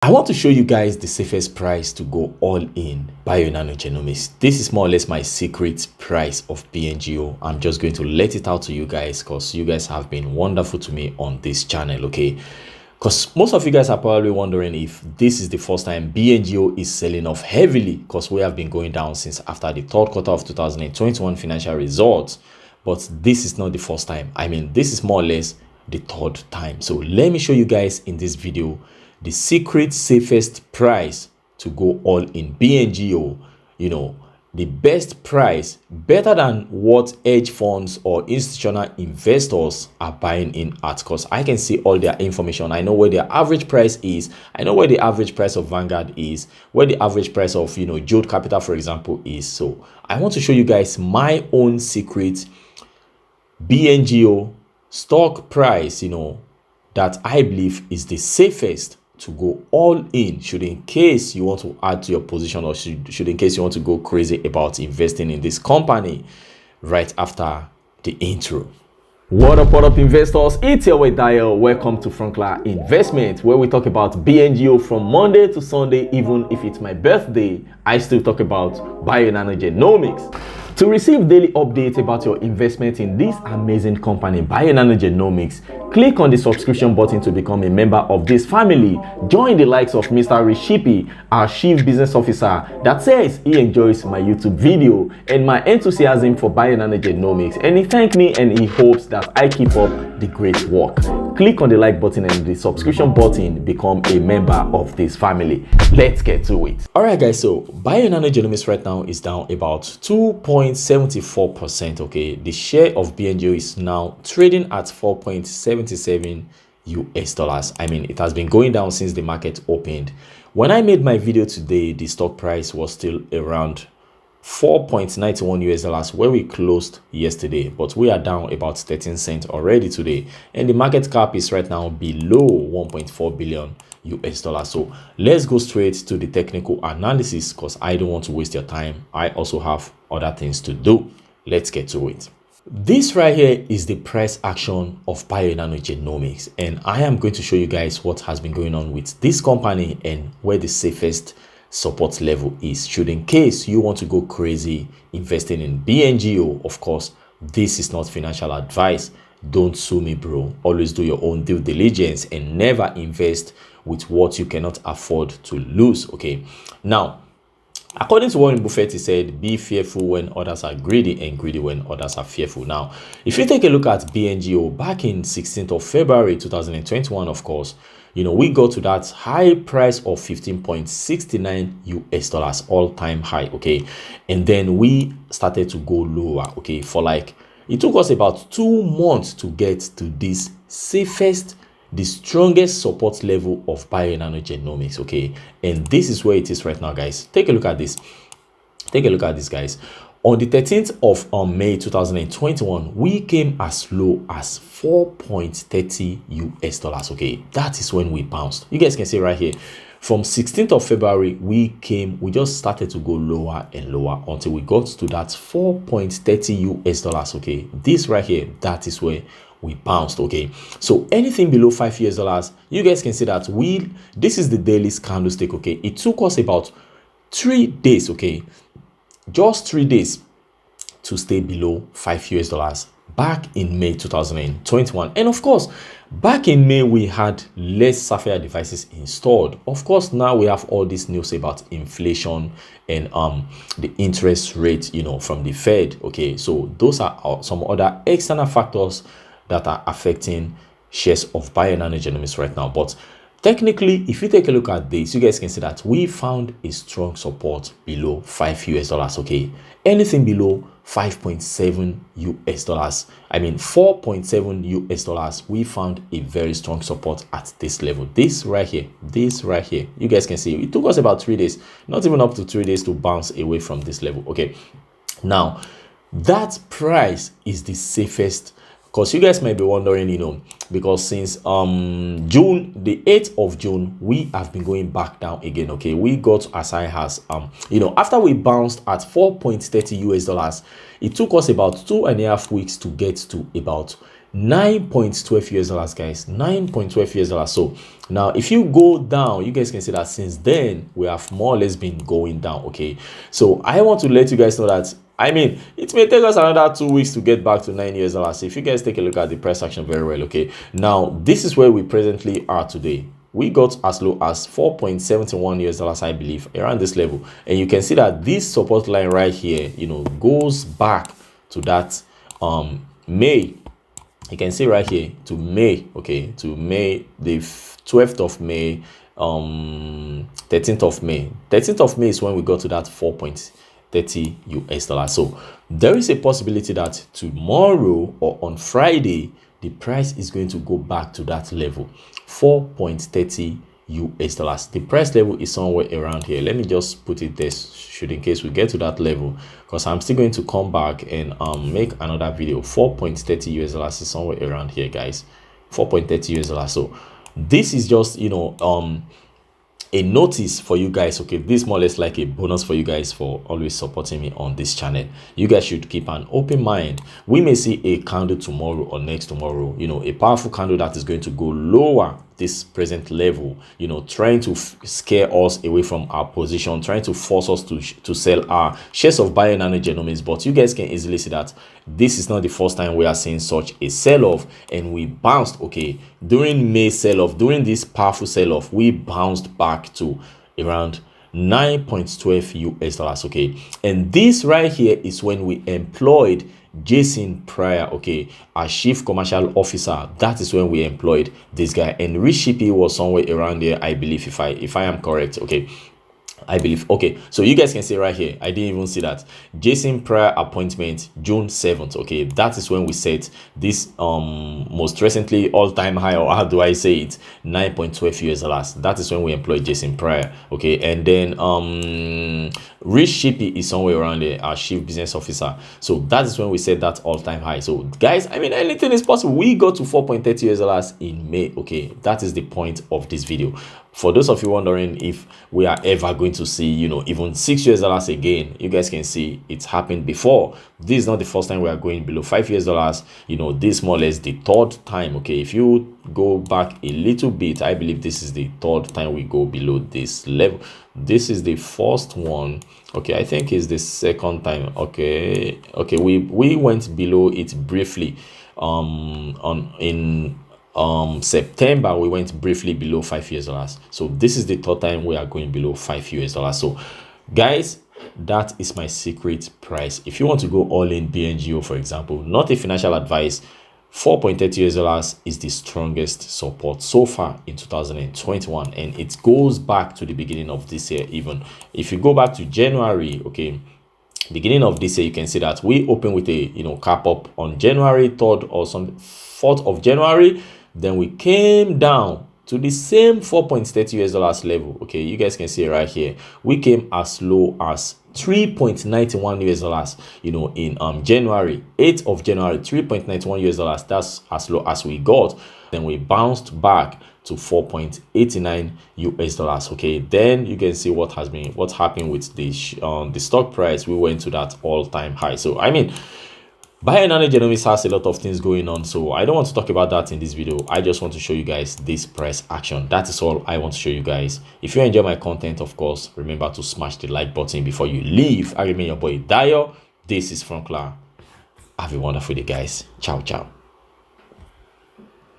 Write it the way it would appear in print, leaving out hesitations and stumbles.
I want to show you guys the safest price to go all in Bionano Genomics. This is more or less my secret price of BNGO. I'm just going to let it out to you guys because you guys have been wonderful to me on this channel, okay? Because most of you guys are probably wondering if this is the first time BNGO is selling off heavily, because we have been going down since after the third quarter of 2021 financial results. But this is not the first time. I mean, this is more or less the third time. So let me show you guys in this video the secret safest price to go all in BNGO. You know, the best price, better than what hedge funds or institutional investors are buying in at, because I can see all their information. I know where their average price is. I know where the average price of Vanguard is, where the average price of, Jode Capital, for example, is. So I want to show you guys my own secret BNGO stock price, that I believe is the safest to go all in, should in case you want to add to your position, or should in case you want to go crazy about investing in this company. Right after the intro. What up investors, it's your way Dayo. Welcome to Frunkla Investment, where we talk about BNGO from Monday to Sunday. Even if it's my birthday, I still talk about Bionano Genomics. To receive daily updates about your investment in this amazing company, Bionano Genomics, click on the subscription button to become a member of this family. Join the likes of Mr. Rishipi, our Chief Business Officer, that says he enjoys my YouTube video and my enthusiasm for Bionano Genomics, and he thanks me and he hopes that I keep up the great work. Click on the like button and the subscription button, become a member of this family. Let's get to it. Alright guys, so Bionano Genomics right now is down about 2.74%. okay, the share of BNGO is now trading at 4.77 US dollars. I mean, it has been going down since the market opened. When I made my video today, the stock price was still around 4.91 US dollars where we closed yesterday, but we are down about 13 cents already today, and the market cap is right now below 1.4 billion US dollars. So let's go straight to the technical analysis, because I don't want to waste your time. I also have other things to do. Let's get to it. This right here is the price action of Bionano Genomics, and I am going to show you guys what has been going on with this company and where the safest support level is, should in case you want to go crazy investing in BNGO. Of course, this is not financial advice. Don't sue me, bro. Always do your own due diligence and never invest with what you cannot afford to lose. Okay, now according to Warren Buffett, he said, be fearful when others are greedy and greedy when others are fearful. Now, if you take a look at BNGO back in 16th of February 2021, of course, we got to that high price of 15.69 US dollars, all-time high, okay? And then we started to go lower, okay? For like, it took us about 2 months to get to this safest, the strongest support level of Bionano Genomics, okay? And this is where it is right now, guys. Take a look at this. Take a look at this, guys. On the 13th of May 2021, we came as low as 4.30 US dollars, okay? That is when we bounced. You guys can see right here. From 16th of February, we just started to go lower and lower until we got to that 4.30 US dollars, okay? This right here, that is where we bounced, okay? So anything below 5 US dollars, you guys can see that this is the daily candlestick, okay? It took us about 3 days, okay? Just 3 days to stay below 5 US dollars back in May 2021. And of course, back in May, we had less Sapphire devices installed. Of course, now we have all this news about inflation and the interest rate, from the Fed. Okay, so those are some other external factors that are affecting shares of Bionano Genomics right now. But technically, if you take a look at this, you guys can see that we found a strong support below 5 US dollars, okay? Anything below 5.7 US dollars, I mean 4.7 US dollars, we found a very strong support at this level. This right here, you guys can see it took us about 3 days, not even up to 3 days, to bounce away from this level, okay? Now, that price is the safest, because you guys might be wondering, because since June, the 8th of June, we have been going back down again, okay? We got as high as after we bounced at 4.30 US dollars, it took us about 2.5 weeks to get to about 9.12 US dollars, guys. 9.12 US dollars. So now if you go down, you guys can see that since then we have more or less been going down. Okay, so I want to let you guys know that, I mean, it may take us another 2 weeks to get back to 9 US dollars. If you guys take a look at the price action very well, okay, now this is where we presently are today. We got as low as 4.71 US dollars, I believe, around this level, and you can see that this support line right here, you know, goes back to that May. You can see right here to May, okay, to May, the 12th of May, 13th of May. 13th of May is when we got to that 4.30 US dollars. So there is a possibility that tomorrow or on Friday the price is going to go back to that level, 4.30 US dollars. The price level is somewhere around here. Let me just put it there, should in case we get to that level, because I'm still going to come back and make another video. 4.30 US dollars is somewhere around here, guys. 4.30 US dollars. So this is just, you know, a notice for you guys. Okay, this more or less like a bonus for you guys for always supporting me on this channel. You guys should keep an open mind. We may see a candle tomorrow or next tomorrow, you know, a powerful candle that is going to go lower this present level, you know, trying to scare us away from our position, trying to force us to sell our shares of Bionano Genomics. But you guys can easily see that this is not the first time we are seeing such a sell-off, and we bounced. Okay, during May sell-off, during this powerful sell-off, we bounced back to around 9.12 US dollars. Okay, and this right here is when we employed Jason Pryor, okay, as chief commercial officer. That is when we employed this guy, and Rich Shippy was somewhere around there, I believe, if I am correct. Okay, I believe. Okay, so you guys can see right here, I didn't even see that Jason Pryor appointment June 7th. Okay, that is when we set this most recently all-time high, or how do I say it, 9.12 US dollars. That is when we employed Jason Pryor. Okay, and then Rich Shippy is somewhere around there, our chief business officer. So that is when we set that all-time high. So guys, I mean, anything is possible. We got to 4.30 US dollars in May. Okay, that is the point of this video. For those of you wondering if we are ever going to see, you know, even 6 US dollars again, you guys can see it's happened before. This is not the first time we are going below 5 US dollars. You know, this more or less the third time. Okay, if you go back a little bit, I believe this is the third time we go below this level. This is the first one. Okay, I think it's the second time. Okay, we went below it briefly in September. We went briefly below 5 US dollars. So this is the third time we are going below 5 US dollars. So guys, that is my secret price. If you want to go all in BNGO, for example, not a financial advice, 4.30 US dollars is the strongest support so far in 2021, and it goes back to the beginning of this year. Even if you go back to January, okay, beginning of this year, you can see that we opened with a, you know, cap up on January 3rd or some 4th of January. Then we came down to the same 4.30 US dollars level. Okay, you guys can see right here, we came as low as 3.91 US dollars, you know, in January 8th of January, 3.91 US dollars. That's as low as we got. Then we bounced back to 4.89 US dollars. Okay, then you can see what's happened with the stock price. We went to that all-time high. So I mean, Bionano Genomics has a lot of things going on, so I don't want to talk about that in this video. I just want to show you guys this price action. That is all I want to show you guys. If you enjoy my content, of course, remember to smash the like button before you leave. I remain your boy Dayo. This is Frunkla. Have a wonderful day, guys. Ciao, ciao.